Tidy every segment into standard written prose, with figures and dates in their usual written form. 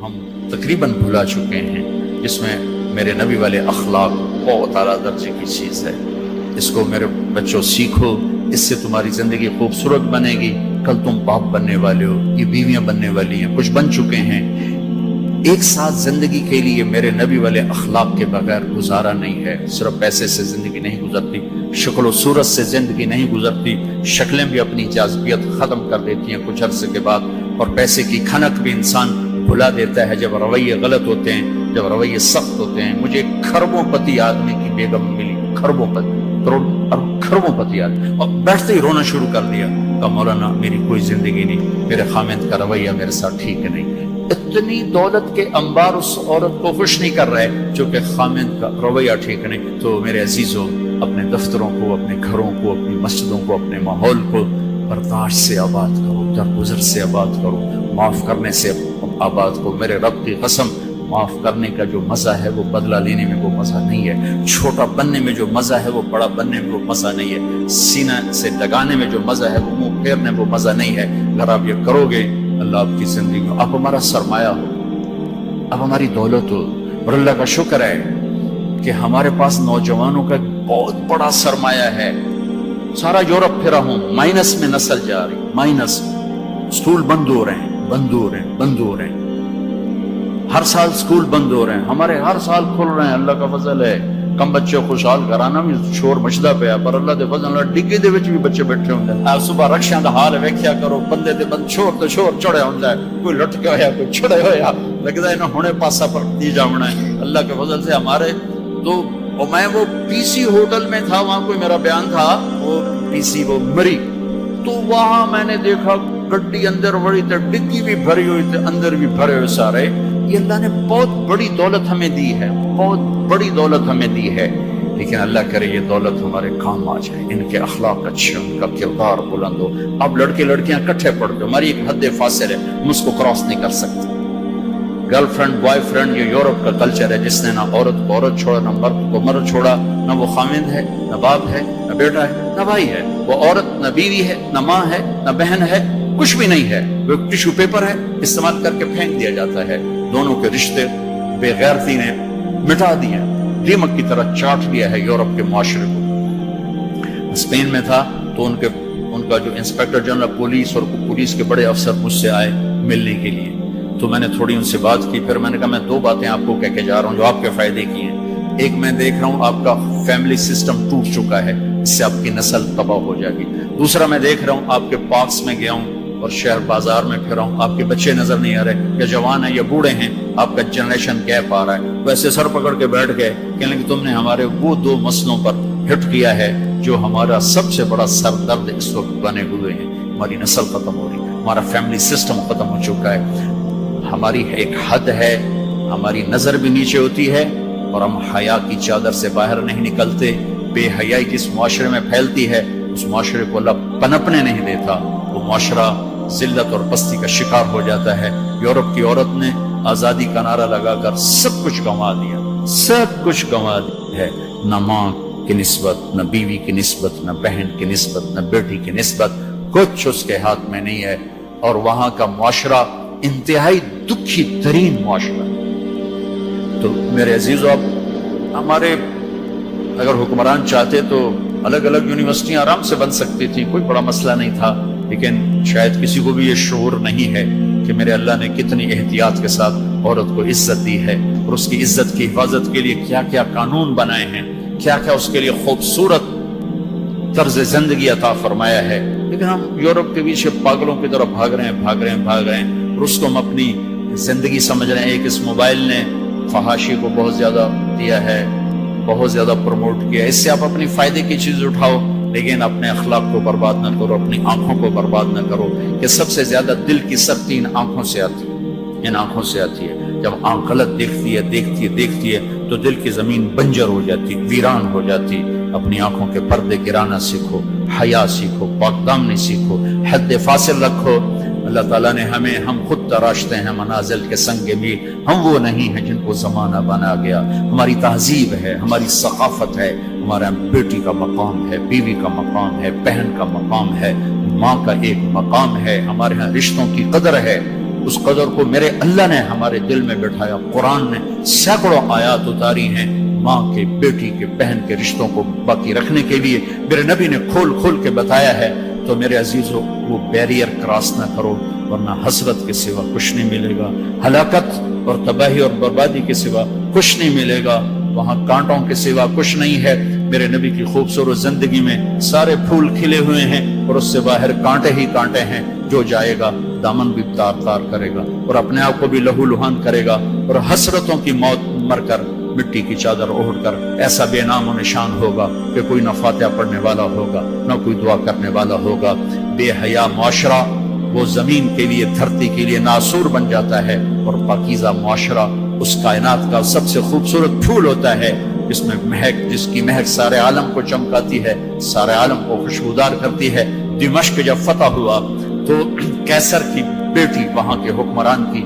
ہم تقریباً بھلا چکے ہیں، جس میں میرے نبی والے اخلاق بہت اعلیٰ درجے کی چیز ہے۔ اس کو میرے بچوں سیکھو، اس سے تمہاری زندگی خوبصورت بنے گی۔ کل تم باپ بننے والے ہو، یہ بیویاں بننے والی ہیں، کچھ بن چکے ہیں۔ ایک ساتھ زندگی کے لیے میرے نبی والے اخلاق کے بغیر گزارا نہیں ہے۔ صرف پیسے سے زندگی نہیں گزرتی، شکل و صورت سے زندگی نہیں گزرتی، شکلیں بھی اپنی جاذبیت ختم کر دیتی ہیں کچھ عرصے کے بعد، اور پیسے کی کھنک بھی انسان بھلا دیتا ہے جب رویے غلط ہوتے ہیں، جب رویے سخت ہوتے ہیں۔ مجھے کھربوں پتی آدمی کی بیگم ملی، کھربوں پتی، کھربوں پتی آدمی، اور بیٹھتے ہی رونا شروع کر دیا، کہا مولانا میری کوئی زندگی نہیں، میرے خامند کا رویہ میرے ساتھ ٹھیک نہیں۔ اتنی دولت کے انبار اس عورت کو خوش نہیں کر رہے جو کہ خامند کا رویہ ٹھیک نہیں۔ تو میرے عزیزوں، اپنے دفتروں کو، اپنے گھروں کو، اپنی مسجدوں کو، اپنے ماحول کو برداشت سے آباد کرو، درگزر سے آباد کرو، معاف کرنے سے آباد کرو۔ میرے رب کی قسم، معاف کرنے کا جو مزہ ہے وہ بدلہ لینے میں وہ مزہ نہیں ہے، چھوٹا بننے میں جو مزہ ہے وہ بڑا بننے میں وہ مزہ نہیں ہے، سینہ سے لگانے میں جو مزہ ہے وہ منہ پھیرنے میں وہ مزہ نہیں ہے۔ اگر آپ یہ کرو گے، اللہ آپ کی زندگی میں، آپ ہمارا سرمایہ ہو، آپ ہماری دولت ہو۔ اور اللہ کا شکر ہے کہ ہمارے پاس نوجوانوں کا بہت بڑا سرمایہ ہے۔ سارا یورپ پھرا ہوں، مائنس میں نسل جا رہی، مائنس، سکول بند ہو رہے ہیں، بند ہو رہے ہیں، بند ہو رہے ہیں، ہر سال سکول بند ہو رہے ہیں، ہمارے ہر سال کھل رہے ہیں۔ اللہ کا فضل ہے، کم بچے خوشحال گھرانا بھی شور مچدا پیا، پر اللہ دے فضل نال ڈگی دے وچ بھی بچے بیٹھے ہوندے ہیں۔ آپ صبح رکشیاں دا حال ویکھیا کرو، بندے دے بند شور تے شور چڑھیا ہوندا ہے، کوئی لٹکا ہویا، کوئی چھڑے ہویا، لگدا ہے انہاں ہنے پاسا پر دی جاونا ہے۔ اللہ کے فضل سے ہمارے تو، اور میں وہ پی سی ہوٹل میں تھا، وہاں کوئی میرا بیان تھا، وہ پی سی وہ مری، تو وہاں میں نے دیکھا گڈی اندر بڑی تے ڈگی بھی بھری ہوئی تے اندر بھی بھرے ہوئے سارے۔ یہ اللہ نے بہت بڑی دولت ہمیں دی ہے، بہت بڑی دولت ہمیں دی ہے، لیکن اللہ کرے یہ دولت ہمارے کام آ جائے، ان کے اخلاق اچھے، ان کا کردار بلند ہو۔ اب لڑکے لڑکیاں کٹھے پڑ دو، ہماری ایک حد فاصل ہے، ہم اس کو کراس نہیں کر سکتے۔ گرل فرینڈ بوائے فرینڈ، یہ یورپ کا کلچر ہے، جس نے نہ عورت کو عورت چھوڑا، نہ مرد کو مرد چھوڑا، نہ وہ خامند ہے، نہ باپ ہے، نہ بیٹا ہے، نہ بھائی ہے، وہ عورت نہ بیوی ہے، نہ ماں ہے، نہ بہن ہے، کچھ بھی نہیں ہے، وہ ٹیشو پیپر ہے، استعمال کر کے پھینک دیا جاتا ہے۔ دونوں کے رشتے بے غیرتی نے مٹا دیے، دیمک کی طرح چاٹ دیا ہے یورپ کے معاشرے کو۔ اسپین میں تھا تو ان کا جو انسپیکٹر جنرل پولیس اور پولیس کے بڑے افسر مجھ سے آئے ملنے کے لیے، تو میں نے تھوڑی ان سے بات کی، پھر میں نے کہا میں دو باتیں آپ کو کہہ کے جا رہا ہوں جو آپ کے فائدے کی ہیں۔ ایک، میں دیکھ رہا ہوں آپ کا فیملی سسٹم ٹوٹ چکا ہے، اس سے آپ کی نسل تباہ ہو جائے گی۔ دوسرا، میں دیکھ رہا ہوں آپ کے پارکس میں گیا ہوں اور شہر بازار میں پھر ہوں، آپ کے بچے نظر نہیں آ رہے، یا جوان ہیں یا بوڑھے ہیں، آپ کا جنریشن گیپ آ رہا ہے۔ ویسے سر پکڑ کے بیٹھ گئے، کہنے کہ تم نے ہمارے وہ دو مسئلوں پر ہٹ کیا ہے جو ہمارا سب سے بڑا سر درد اس وقت بنے ہوئے ہیں۔ ہماری نسل ختم ہو رہی ہے، ہمارا فیملی سسٹم ختم ہو چکا ہے، ہماری ایک حد ہے، ہماری نظر بھی نیچے ہوتی ہے، اور ہم حیا کی چادر سے باہر نہیں نکلتے۔ بے حیائی جس معاشرے میں پھیلتی ہے، اس معاشرے کو اللہ پنپنے نہیں دیتا، وہ معاشرہ ذلت اور پستی کا شکار ہو جاتا ہے۔ یورپ کی عورت نے آزادی کا نعرہ لگا کر سب کچھ گنوا دیا، سب کچھ گنوا دیا ہے، نہ ماں کی نسبت، نہ بیوی کی نسبت، نہ بہن کی نسبت، نہ بیٹی کی نسبت، کچھ اس کے ہاتھ میں نہیں ہے۔ اور وہاں کا معاشرہ انتہائی دکھی ترین معاشرہ۔ تو میرے عزیزو، اب ہمارے اگر حکمران چاہتے تو الگ الگ یونیورسٹیاں آرام سے بن سکتی تھی، کوئی بڑا مسئلہ نہیں تھا، لیکن شاید کسی کو بھی یہ شعور نہیں ہے کہ میرے اللہ نے کتنی احتیاط کے ساتھ عورت کو عزت دی ہے، اور اس کی عزت کی حفاظت کے لیے کیا کیا قانون بنائے ہیں، کیا کیا اس کے لیے خوبصورت طرز زندگی عطا فرمایا ہے۔ لیکن ہم یورپ کے پیچھے پاگلوں کی طرح بھاگ رہے ہیں، اور اس کو ہم اپنی زندگی سمجھ رہے ہیں۔ ایک اس موبائل نے فحاشی کو بہت زیادہ دیا ہے، بہت زیادہ پروموٹ کیا ہے، اس سے آپ اپنی فائدے کی چیز اٹھاؤ، لیکن اپنے اخلاق کو برباد نہ کرو، اپنی آنکھوں کو برباد نہ کرو۔ کہ سب سے زیادہ دل کی سختی ان آنکھوں سے آتی ہے، ان آنکھوں سے آتی ہے۔ جب آنکھ غلط دیکھتی ہے تو دل کی زمین بنجر ہو جاتی، ویران ہو جاتی۔ اپنی آنکھوں کے پردے گرانا سیکھو، حیا سیکھو، پاک دامنی سیکھو، حد فاصل رکھو۔ اللہ تعالیٰ نے ہم خود تراشتے ہیں منازل کے سنگ میل، ہم وہ نہیں ہیں جن کو زمانہ بنا گیا۔ ہماری تہذیب ہے، ہماری ثقافت ہے، ہمارا بیٹی کا مقام ہے، بیوی کا مقام ہے، بہن کا مقام ہے، ماں کا ایک مقام ہے، ہمارے ہاں رشتوں کی قدر ہے۔ اس قدر کو میرے اللہ نے ہمارے دل میں بٹھایا. قرآن نے سینکڑوں آیات اتاری ہیں ماں کے، بیٹی کے، بہن کے رشتوں کو باقی رکھنے کے لیے. میرے نبی نے کھول کھول کے بتایا ہے. تو میرے عزیزو وہ بیریئر کراس نہ کرو، ورنہ حسرت کے سوا کچھ نہیں ملے گا، ہلاکت اور تباہی اور بربادی کے سوا کچھ نہیں ملے گا، وہاں کانٹوں کے سوا کچھ نہیں ہے. میرے نبی کی خوبصورت زندگی میں سارے پھول کھلے ہوئے ہیں اور اس سے باہر کانٹے ہی کانٹے ہیں. جو جائے گا دامن بھی تار تار کرے گا اور اپنے آپ کو بھی لہو لہان کرے گا اور حسرتوں کی موت مر کر مٹی کی چادر اوڑھ کر ایسا بے نام و نشان ہوگا کہ کوئی نہ فاتحہ پڑھنے والا ہوگا نہ کوئی دعا کرنے والا ہوگا. بے حیا معاشرہ وہ زمین کے لیے، دھرتی کے لیے ناسور بن جاتا ہے، اور پاکیزہ معاشرہ اس کائنات کا سب سے خوبصورت پھول ہوتا ہے جس میں مہک، جس کی مہک سارے عالم کو چمکاتی ہے، سارے عالم کو خوشبودار کرتی ہے. دمشق جب فتح ہوا تو کیسر کی بیٹی وہاں کے حکمران کی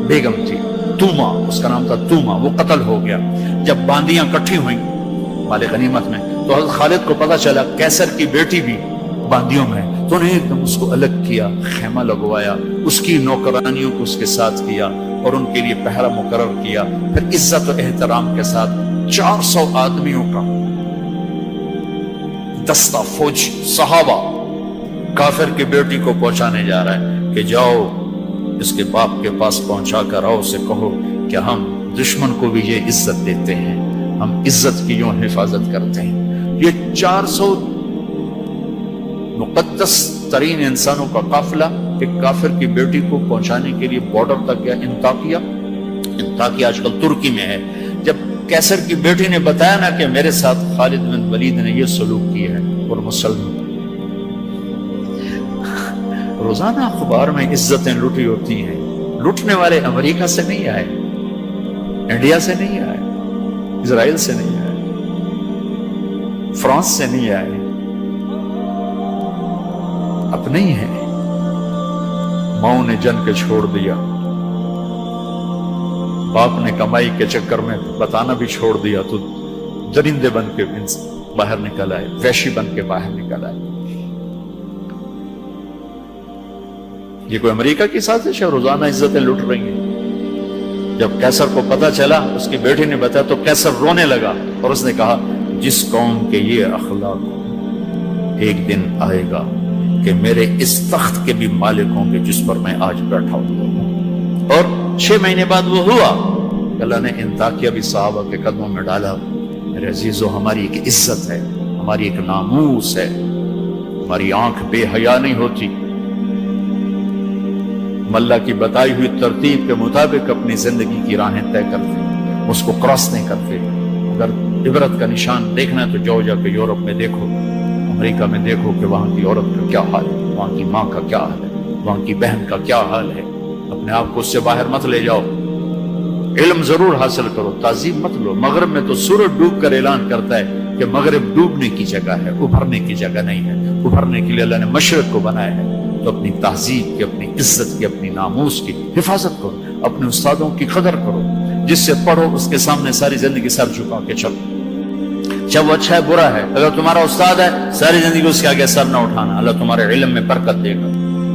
بیگم تھی، توما، اس کا نام تھا توما، وہ قتل ہو گیا. جب باندیاں کٹھی ہوئیں مال غنیمت میں تو حضرت خالد کو پتا چلا کیسر کی بیٹی بھی باندیوں میں، تو انہیں ایک دم اس کو الگ کیا، خیمہ لگوایا، اس کی نوکرانیوں کو اس کے ساتھ کیا اور ان کے لیے پہرا مقرر کیا. پھر عزت و احترام کے ساتھ 400 آدمیوں کا دستہ فوج صحابہ کافر کی بیٹی کو پہنچانے جا رہا ہے کہ جاؤ اس کے باپ کے پاس پہنچا کر آؤ، اسے کہو کہ ہم دشمن کو بھی یہ عزت دیتے ہیں، ہم عزت کی یوں حفاظت کرتے ہیں. یہ 400 مقدس ترین انسانوں کا قافلہ ایک کافر کی بیٹی کو پہنچانے کے لیے بارڈر تک گیا. انطاکیہ آج کل ترکی میں ہے. جب کیسر کی بیٹی نے بتایا نا کہ میرے ساتھ خالد بن ولید نے یہ سلوک کیا ہے اور مسلمان، روزانہ اخبار میں عزتیں لوٹی ہوتی ہیں. لوٹنے والے امریکہ سے نہیں آئے، انڈیا سے نہیں آئے، اسرائیل سے نہیں آئے، فرانس سے نہیں آئے، اپنے ہی ہیں. ماؤں نے جن کے چھوڑ دیا، باپ نے کمائی کے چکر میں بتانا بھی چھوڑ دیا، تو درندے بن کے باہر نکل آئے، وحشی بن کے باہر نکل آئے. یہ کوئی امریکہ کی سازش ہے؟ روزانہ عزتیں لٹ رہی ہیں. جب کیسر کو پتا چلا، اس کی بیٹی نے بتایا تو کیسر رونے لگا اور اس نے کہا جس قوم کے یہ اخلاق، ایک دن آئے گا کہ میرے اس تخت کے بھی مالک ہوں گے جس پر میں آج بیٹھا ہوں. اور 6 مہینے بعد وہ ہوا. اللہ نے انطاکیہ بھی صحابہ کے قدموں میں ڈالا. میرے عزیزو، ہماری ایک عزت ہے، ہماری ایک ناموس ہے، ہماری آنکھ بے حیا نہیں ہوتی. اللہ کی بتائی ہوئی ترتیب کے مطابق اپنی زندگی کی راہیں طے کرتے، اس کو کراس نہیں کرتے. اگر عبرت کا نشان دیکھنا ہے تو جاؤ جا کے یورپ میں دیکھو، امریکہ میں دیکھو کہ وہاں کی عورت کا کیا حال ہے، وہاں کی ماں کا کیا حال ہے، وہاں کی بہن کا کیا حال ہے. اپنے آپ کو اس سے باہر مت لے جاؤ. علم ضرور حاصل کرو، تعظیم مت لو. مغرب میں تو سورج ڈوب کر اعلان کرتا ہے کہ مغرب ڈوبنے کی جگہ ہے، ابھرنے کی جگہ نہیں ہے. ابھرنے کے لیے اللہ نے مشرق کو بنایا ہے. تو اپنی تہذیب کی، اپنی عزت کی، اپنی ناموس کی حفاظت کرو. اپنے استادوں کی قدر کرو. جس سے پڑھو اس کے سامنے ساری زندگی سر جھکا کے چلو، چاہے وہ اچھا ہے برا ہے. اگر تمہارا استاد ہے ساری زندگی اس کے آگے سر نہ اٹھانا. اللہ تمہارے علم میں برکت دے گا،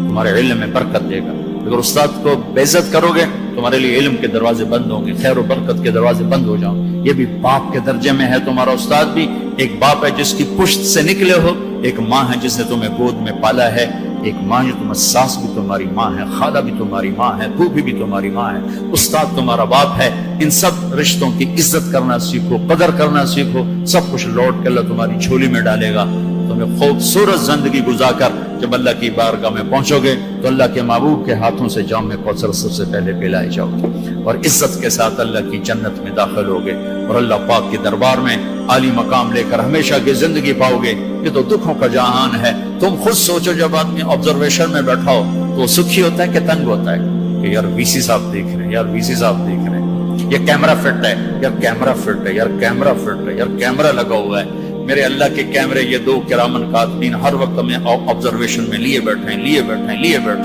تمہارے علم میں برکت دے گا. اگر استاد کو بے عزت کرو گے تمہارے لیے علم کے دروازے بند ہوں گے، خیر و برکت کے دروازے بند ہو جاؤں. یہ بھی باپ کے درجے میں ہے. تمہارا استاد بھی ایک باپ ہے جس کی پشت سے نکلے ہو، ایک ماں ہے جس نے تمہیں گود میں پالا ہے، ایک ماں جو تمہیں ساس بھی تمہاری ماں ہے، خالہ بھی تمہاری ماں ہے، پھوپھی بھی تمہاری ماں ہے، استاد تمہارا باپ ہے. ان سب رشتوں کی عزت کرنا سیکھو، قدر کرنا سیکھو. سب کچھ لوٹ کے اللہ تمہاری جھولی میں ڈالے گا. تمہیں خوبصورت زندگی گزار کر جب اللہ کی بارگاہ میں پہنچو گے تو اللہ کے محبوب کے ہاتھوں سے جام کوثر سب سے پہلے پلائے جاؤ گے اور عزت کے ساتھ اللہ کی جنت میں داخل ہوگے اور اللہ پاک کے دربار میں عالی مقام لے کر ہمیشہ کی زندگی پاؤ گے. یہ تو دکھوں کا جہان ہے. تم خود سوچو، جب آدمی آبزرویشن میں بیٹھا ہو تو سکھی ہوتا ہے کہ تنگ ہوتا ہے کہ یار وی سی صاحب دیکھ رہے ہیں، یار وی سی صاحب دیکھ رہے ہیں، یہ کیمرہ فٹ ہے، یار کیمرہ فٹ ہے، یار کیمرہ فٹ ہے، یار کیمرہ لگا ہوا ہے. میرے اللہ کے کیمرے یہ 2 کرامن کاتبین ہر وقت میں آبزرویشن میں لیے بیٹھے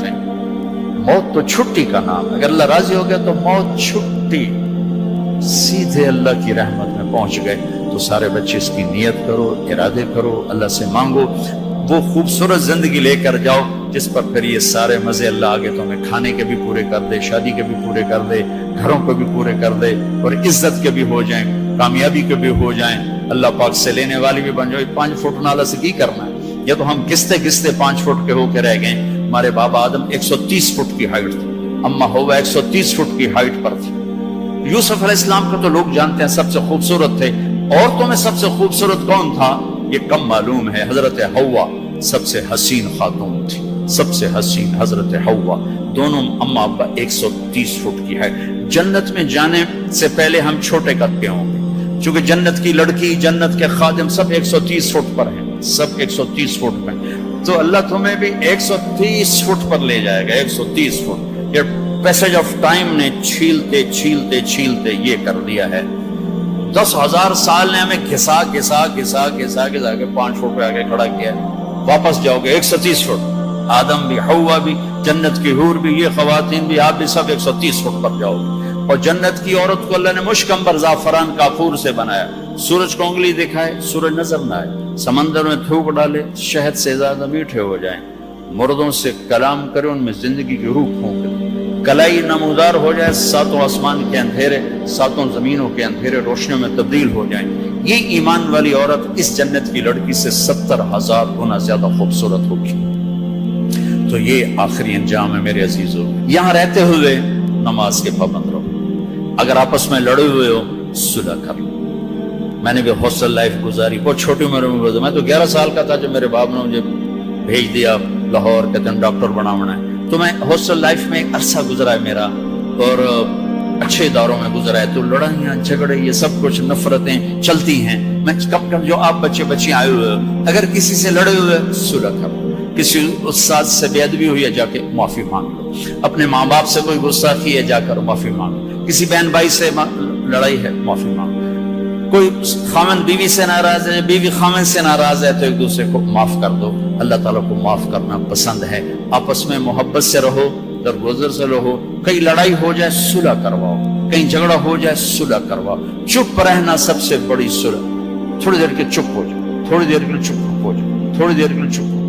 ہیں. موت تو چھٹی کا نام ہے. اگر اللہ راضی ہو گیا تو موت چھٹی، سیدھے اللہ کی رحمت میں پہنچ گئے. تو سارے بچے اس کی نیت کرو، ارادے کرو، اللہ سے مانگو، وہ خوبصورت زندگی لے کر جاؤ جس پر پھر یہ سارے مزے اللہ آگے تمہیں کھانے کے بھی پورے کر دے، شادی کے بھی پورے کر دے، گھروں کو بھی پورے کر دے، اور عزت کے بھی ہو جائیں، کامیابی کے بھی ہو جائیں، اللہ پاک سے لینے والی بھی بن جائے۔ 5 فٹ نالا سے کی کرنا ہے؟ یہ تو ہم گستے گستے 5 فٹ کے ہو کے رہ گئے۔ ہمارے بابا آدم 130 فٹ کی ہائٹ تھی، اماں ہوا 130 فٹ کی ہائٹ پر تھی۔ یوسف علیہ السلام کو تو لوگ جانتے ہیں سب سے خوبصورت تھے، عورتوں میں سب سے خوبصورت کون تھا یہ کم معلوم ہے، حضرت حوا سب سے حسین خاتون تھی، سب سے حسین حضرت حوا، دونوں اماں ابا 130 فٹ کی ہے۔ جنت میں جانے سے پہلے ہم چھوٹے قد کے ہوں گے، چونکہ جنت کی لڑکی، جنت کے خادم سب 130 فٹ پر ہیں، سب 130 فٹ پر، تو اللہ تمہیں بھی 130 فٹ پر لے جائے گا، 130 فٹ۔ یہ پیسج آف ٹائم نے چھیلتے چھیلتے چھیلتے یہ کر دیا ہے، 10,000 سال نے ہمیں گھسا گھسا گھسا گھسا گھسا کے 5 فٹ پہ آگے کھڑا کیا ہے۔ واپس جاؤ گے 130 فٹ، آدم بھی، حوا بھی، جنت کی حور بھی، یہ خواتین بھی، آپ بھی سب 130 فٹ پر جاؤ گے۔ اور جنت کی عورت کو اللہ نے مشکمبر زعفران کافور سے بنایا، سورج کو انگلی دکھائے سورج نظر نہ آئے، سمندر میں تھوک ڈالے شہد سے زیادہ میٹھے ہو جائیں، مردوں سے کلام کرے ان میں زندگی کی روح پھونک دے، کلائی نمودار ہو جائے، 7 آسمان کے اندھیرے 7 زمینوں کے اندھیرے روشنیوں میں تبدیل ہو جائیں۔ یہ ایمان والی عورت اس جنت کی لڑکی سے 70,000 گنا زیادہ خوبصورت ہوگی۔ تو یہ آخری انجام ہے میرے عزیزو، یہاں رہتے ہوئے نماز کے پابند رہو، اگر آپس میں لڑے ہوئے ہو صلح کر لو۔ میں نے بھی ہاسٹل لائف گزاری، بہت چھوٹی عمر میں گزاری، میں تو 11 سال کا تھا جب میرے باپ نے مجھے بھیج دیا لاہور، کہتے ہیں ڈاکٹر بنانا ہے، تو میں ہاسٹل لائف میں ایک عرصہ گزرا ہے میرا، اور اچھے اداروں میں گزرا ہے، تو لڑائیاں جھگڑے یہ سب کچھ نفرتیں چلتی ہیں۔ میں کم کم جو آپ بچے بچیاں آئے ہوئے اگر کسی سے لڑے ہوئے صلح کرو، کسی استاد سے بے ادبی ہوئی ہے جا کے معافی مانگ لو، اپنے ماں باپ سے کوئی گستاخی ہے جا کر معافی مانگ لو، کسی بہن بھائی سے لڑائی ہے معافی مانگ لو، کوئی خامن بیوی سے ناراض ہے، بیوی خامن سے ناراض ہے، تو ایک دوسرے کو معاف کر دو۔ اللہ تعالیٰ کو معاف کرنا پسند ہے، آپس میں محبت سے رہو، درگزر سے رہو، کہیں لڑائی ہو جائے صلح کرواؤ، کہیں جھگڑا ہو جائے صلح کرواؤ، چپ رہنا سب سے بڑی صلح، تھوڑی دیر کے چپ ہو جاؤ، تھوڑی دیر کے لیے چپ ہو جاؤ، تھوڑی دیر کے لیے چپ ہو